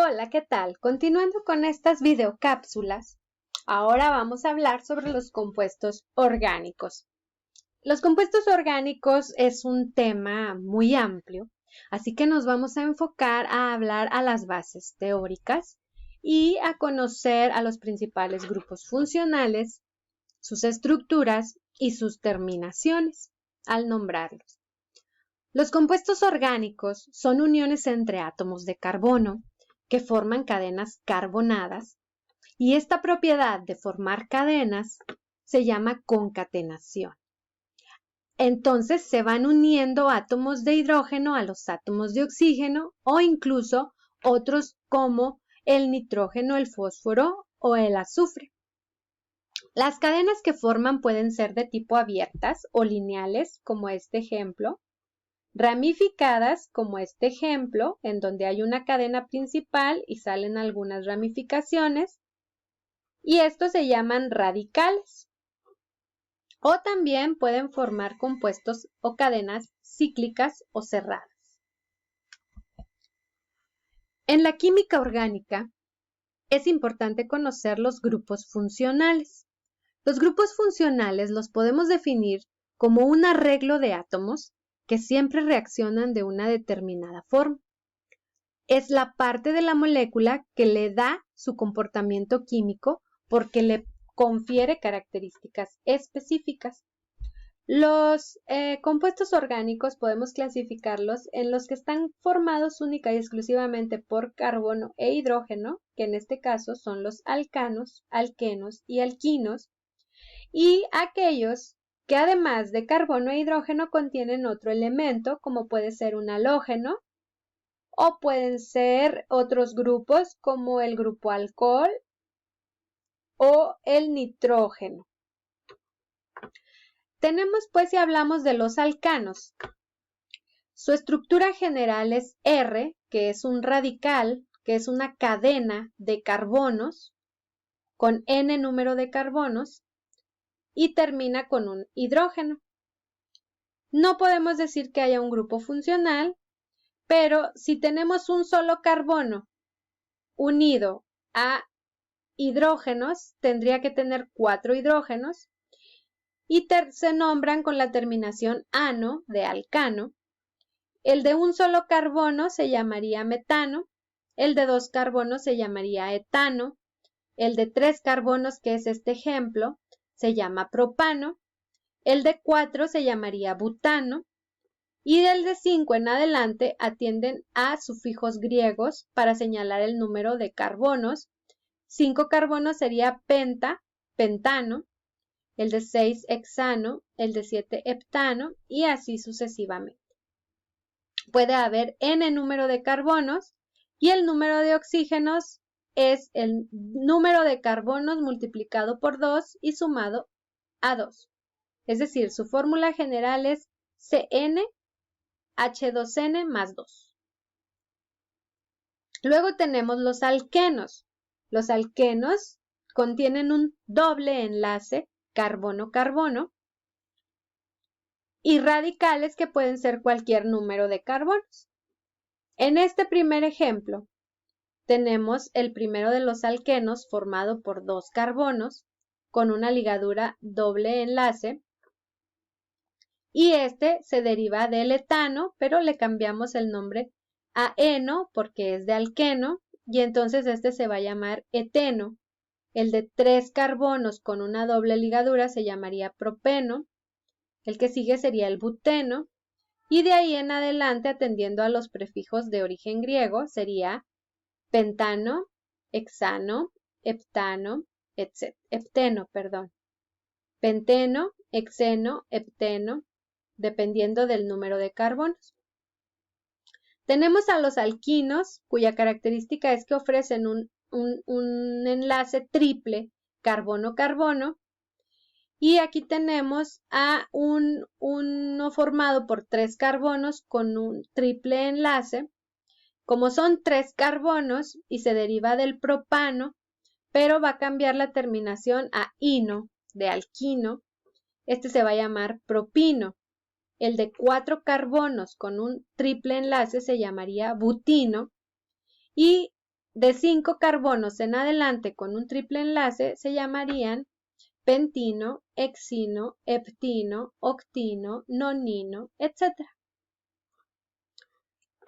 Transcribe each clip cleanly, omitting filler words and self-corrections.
Hola, ¿qué tal? Continuando con estas videocápsulas, ahora vamos a hablar sobre los compuestos orgánicos. Los compuestos orgánicos es un tema muy amplio, así que nos vamos a enfocar a hablar a las bases teóricas y a conocer a los principales grupos funcionales, sus estructuras y sus terminaciones al nombrarlos. Los compuestos orgánicos son uniones entre átomos de carbono que forman cadenas carbonadas y esta propiedad de formar cadenas se llama concatenación. Entonces se van uniendo átomos de hidrógeno a los átomos de oxígeno o incluso otros como el nitrógeno, el fósforo o el azufre. Las cadenas que forman pueden ser de tipo abiertas o lineales, como este ejemplo, ramificadas, como este ejemplo, en donde hay una cadena principal y salen algunas ramificaciones, y estos se llaman radicales. O también pueden formar compuestos o cadenas cíclicas o cerradas. En la química orgánica es importante conocer los grupos funcionales. Los grupos funcionales los podemos definir como un arreglo de átomos que siempre reaccionan de una determinada forma. Es la parte de la molécula que le da su comportamiento químico porque le confiere características específicas. Los compuestos orgánicos podemos clasificarlos en los que están formados única y exclusivamente por carbono e hidrógeno, que en este caso son los alcanos, alquenos y alquinos, y aquellos que además de carbono e hidrógeno contienen otro elemento, como puede ser un halógeno, o pueden ser otros grupos como el grupo alcohol o el nitrógeno. Tenemos pues, si hablamos de los alcanos, su estructura general es R, que es un radical, que es una cadena de carbonos con N número de carbonos y termina con un hidrógeno. No podemos decir que haya un grupo funcional, pero si tenemos un solo carbono unido a hidrógenos, tendría que tener 4 hidrógenos y se nombran con la terminación ano de alcano. El de un solo carbono se llamaría metano, el de 2 carbonos se llamaría etano, el de 3 carbonos, que es este ejemplo, se llama propano, el de 4 se llamaría butano, y del de 5 en adelante atienden a sufijos griegos para señalar el número de carbonos. 5 carbonos sería penta, pentano, el de 6 hexano, el de 7 heptano y así sucesivamente. Puede haber n número de carbonos y el número de oxígenos es el número de carbonos multiplicado por 2 y sumado a 2. Es decir, su fórmula general es CnH2n más 2. Luego tenemos los alquenos. Los alquenos contienen un doble enlace carbono-carbono y radicales que pueden ser cualquier número de carbonos. En este primer ejemplo, tenemos el primero de los alquenos formado por 2 carbonos con una ligadura doble enlace y este se deriva del etano, pero le cambiamos el nombre a eno porque es de alqueno y entonces este se va a llamar eteno. El de 3 carbonos con una doble ligadura se llamaría propeno, el que sigue sería el buteno y de ahí en adelante, atendiendo a los prefijos de origen griego, sería pentano, hexano, heptano, etc. Hepteno, perdón. Penteno, hexeno, hepteno, dependiendo del número de carbonos. Tenemos a los alquinos, cuya característica es que ofrecen un enlace triple carbono-carbono. Y aquí tenemos a uno formado por 3 carbonos con un triple enlace. Como son 3 carbonos y se deriva del propano, pero va a cambiar la terminación a ino, de alquino, este se va a llamar propino. El de 4 carbonos con un triple enlace se llamaría butino y de 5 carbonos en adelante con un triple enlace se llamarían pentino, hexino, heptino, octino, nonino, etc.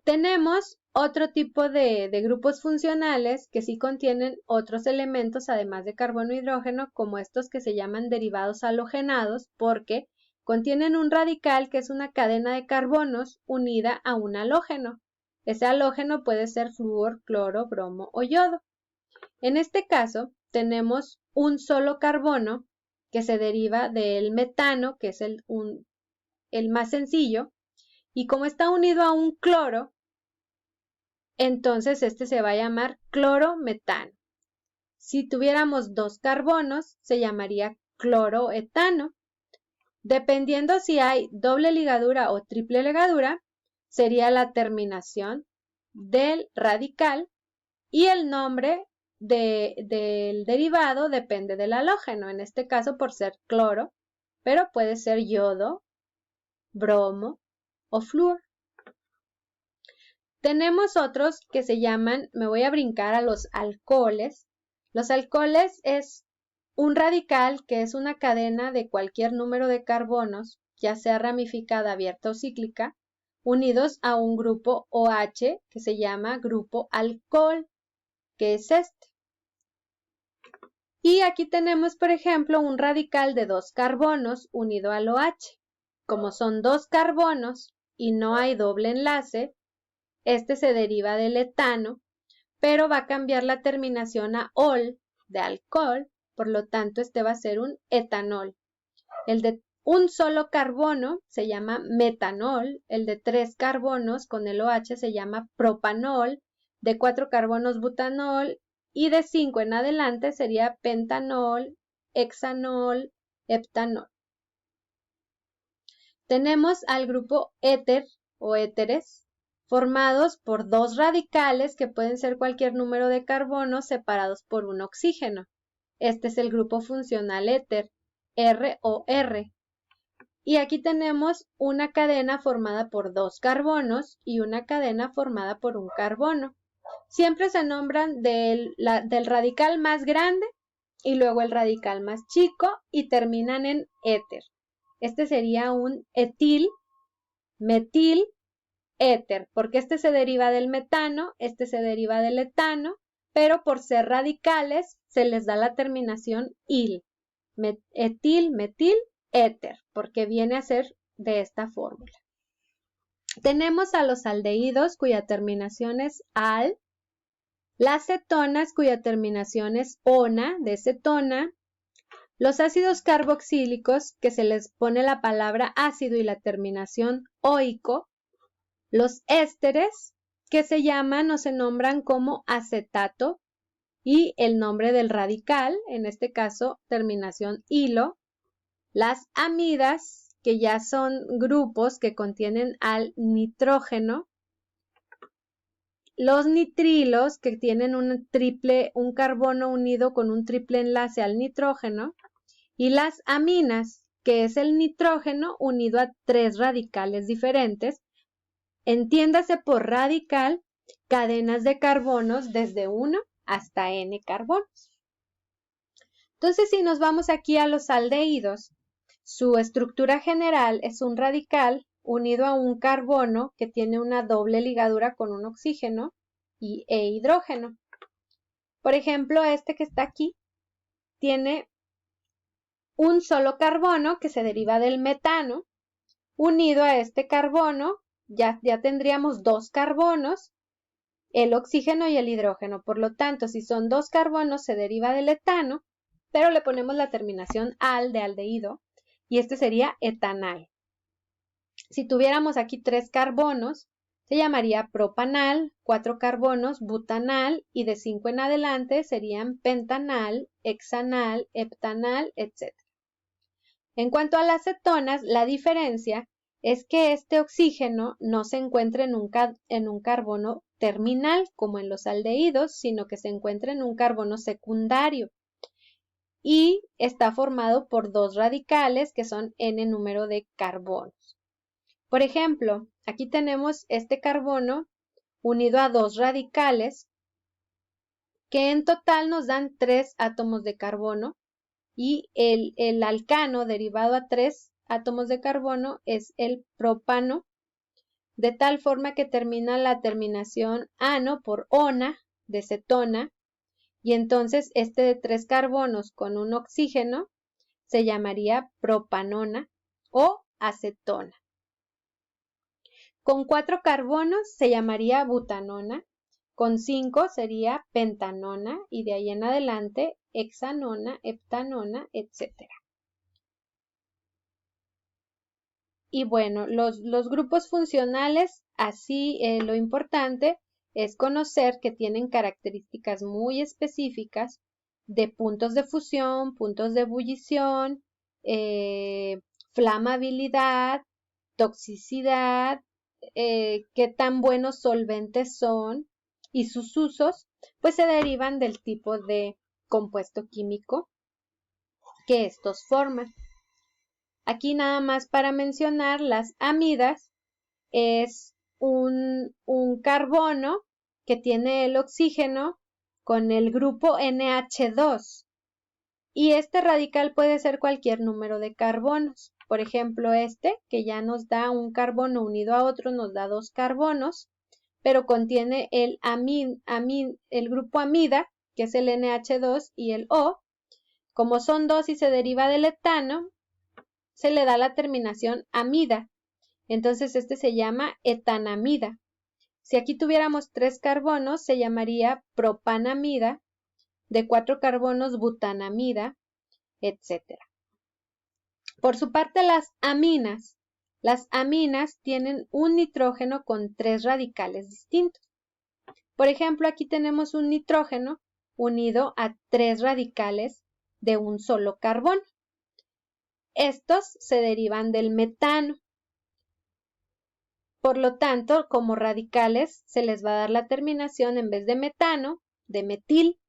Tenemos otro tipo de grupos funcionales que sí contienen otros elementos además de carbono e hidrógeno, como estos que se llaman derivados halogenados, porque contienen un radical que es una cadena de carbonos unida a un halógeno. Ese halógeno puede ser flúor, cloro, bromo o yodo. En este caso, tenemos un solo carbono que se deriva del metano, que es el más sencillo, y como está unido a un cloro, entonces este se va a llamar clorometano. Si tuviéramos 2 carbonos, se llamaría cloroetano. Dependiendo si hay doble ligadura o triple ligadura, sería la terminación del radical y el nombre del derivado depende del halógeno, en este caso por ser cloro, pero puede ser yodo, bromo o flúor. Tenemos otros que se llaman, me voy a brincar a los alcoholes. Los alcoholes es un radical que es una cadena de cualquier número de carbonos, ya sea ramificada, abierta o cíclica, unidos a un grupo OH que se llama grupo alcohol, que es este. Y aquí tenemos, por ejemplo, un radical de 2 carbonos unido al OH. Como son 2 carbonos y no hay doble enlace, este se deriva del etano, pero va a cambiar la terminación a ol de alcohol, por lo tanto este va a ser un etanol. El de un solo carbono se llama metanol, el de 3 carbonos con el OH se llama propanol, de 4 carbonos butanol y de 5 en adelante sería pentanol, hexanol, heptanol. Tenemos al grupo éter o éteres, formados por 2 radicales que pueden ser cualquier número de carbonos separados por un oxígeno. Este es el grupo funcional éter, ROR. Y aquí tenemos una cadena formada por 2 carbonos y una cadena formada por un carbono. Siempre se nombran del radical más grande y luego el radical más chico y terminan en éter. Este sería un etil, metil, éter, porque este se deriva del metano, este se deriva del etano, pero por ser radicales se les da la terminación il, etil, metil, éter, porque viene a ser de esta fórmula. Tenemos a los aldehídos cuya terminación es al, las cetonas cuya terminación es ona, de cetona, los ácidos carboxílicos que se les pone la palabra ácido y la terminación oico, los ésteres que se llaman o se nombran como acetato y el nombre del radical, en este caso terminación hilo, las amidas que ya son grupos que contienen al nitrógeno, los nitrilos que tienen un carbono unido con un triple enlace al nitrógeno y las aminas que es el nitrógeno unido a 3 radicales diferentes. Entiéndase por radical cadenas de carbonos desde 1 hasta n carbonos. Entonces, si nos vamos aquí a los aldehídos, su estructura general es un radical unido a un carbono que tiene una doble ligadura con un oxígeno e hidrógeno. Por ejemplo, este que está aquí tiene un solo carbono que se deriva del metano, unido a este carbono ya tendríamos 2 carbonos, el oxígeno y el hidrógeno. Por lo tanto, si son 2 carbonos, se deriva del etano, pero le ponemos la terminación al de aldehído y este sería etanal. Si tuviéramos aquí 3 carbonos, se llamaría propanal, 4 carbonos, butanal y de 5 en adelante serían pentanal, hexanal, heptanal, etc. En cuanto a las cetonas, la diferencia es que este oxígeno no se encuentra en un carbono terminal como en los aldehídos, sino que se encuentra en un carbono secundario y está formado por 2 radicales que son n número de carbonos. Por ejemplo, aquí tenemos este carbono unido a 2 radicales que en total nos dan 3 átomos de carbono, y el alcano derivado a 3 átomos de carbono es el propano, de tal forma que termina la terminación ano por ona de cetona, y entonces este de 3 carbonos con un oxígeno se llamaría propanona o acetona. Con 4 carbonos se llamaría butanona, con 5 sería pentanona y de ahí en adelante hexanona, heptanona, etc. Y bueno, los grupos funcionales, así lo importante es conocer que tienen características muy específicas de puntos de fusión, puntos de ebullición, flamabilidad, toxicidad, qué tan buenos solventes son, y sus usos pues se derivan del tipo de compuesto químico que estos forman. Aquí nada más para mencionar, las amidas es un carbono que tiene el oxígeno con el grupo NH2, y este radical puede ser cualquier número de carbonos. Por ejemplo, este, que ya nos da un carbono unido a otro, nos da 2 carbonos, pero contiene el grupo amida, que es el NH2 y el O. Como son 2 y se deriva del etano, se le da la terminación amida. Entonces este se llama etanamida. Si aquí tuviéramos 3 carbonos, se llamaría propanamida, de 4 carbonos butanamida, etc. Por su parte, las aminas tienen un nitrógeno con 3 radicales distintos. Por ejemplo, aquí tenemos un nitrógeno unido a 3 radicales de un solo carbono. Estos se derivan del metano. Por lo tanto, como radicales se les va a dar la terminación, en vez de metano, de metil.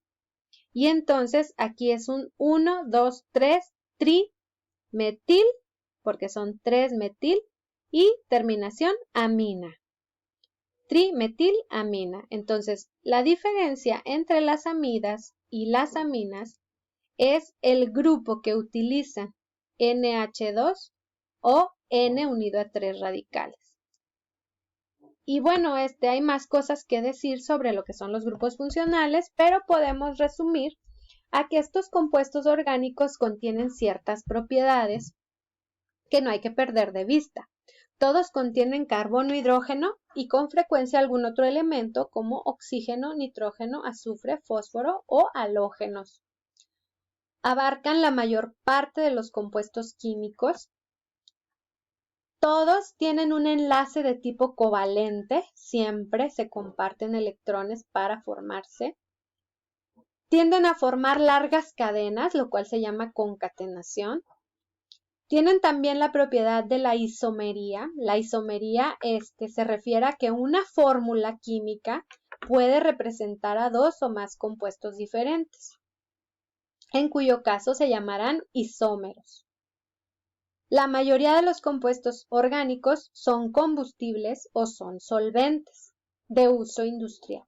Y entonces aquí es un 1, 2, 3, trimetil, porque son 3 metil, y terminación amina. Trimetilamina. Entonces, la diferencia entre las amidas y las aminas es el grupo que utilizan, NH2 o N unido a 3 radicales. Y bueno, hay más cosas que decir sobre lo que son los grupos funcionales, pero podemos resumir a que estos compuestos orgánicos contienen ciertas propiedades que no hay que perder de vista. Todos contienen carbono, hidrógeno y con frecuencia algún otro elemento como oxígeno, nitrógeno, azufre, fósforo o halógenos. Abarcan la mayor parte de los compuestos químicos. Todos tienen un enlace de tipo covalente, siempre se comparten electrones para formarse. Tienden a formar largas cadenas, lo cual se llama concatenación. Tienen también la propiedad de la isomería. La isomería se refiere a que una fórmula química puede representar a 2 o más compuestos diferentes, en cuyo caso se llamarán isómeros. La mayoría de los compuestos orgánicos son combustibles o son solventes de uso industrial.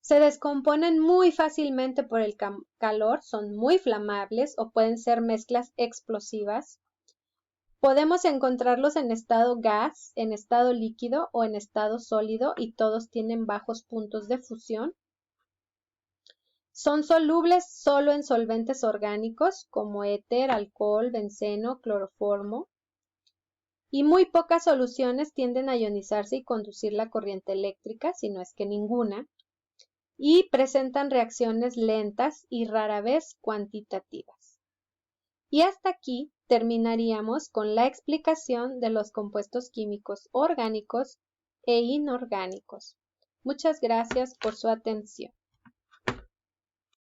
Se descomponen muy fácilmente por el calor, son muy flamables o pueden ser mezclas explosivas. Podemos encontrarlos en estado gas, en estado líquido o en estado sólido, y todos tienen bajos puntos de fusión. Son solubles solo en solventes orgánicos como éter, alcohol, benceno, cloroformo. Y muy pocas soluciones tienden a ionizarse y conducir la corriente eléctrica, si no es que ninguna. Y presentan reacciones lentas y rara vez cuantitativas. Y hasta aquí terminaríamos con la explicación de los compuestos químicos orgánicos e inorgánicos. Muchas gracias por su atención.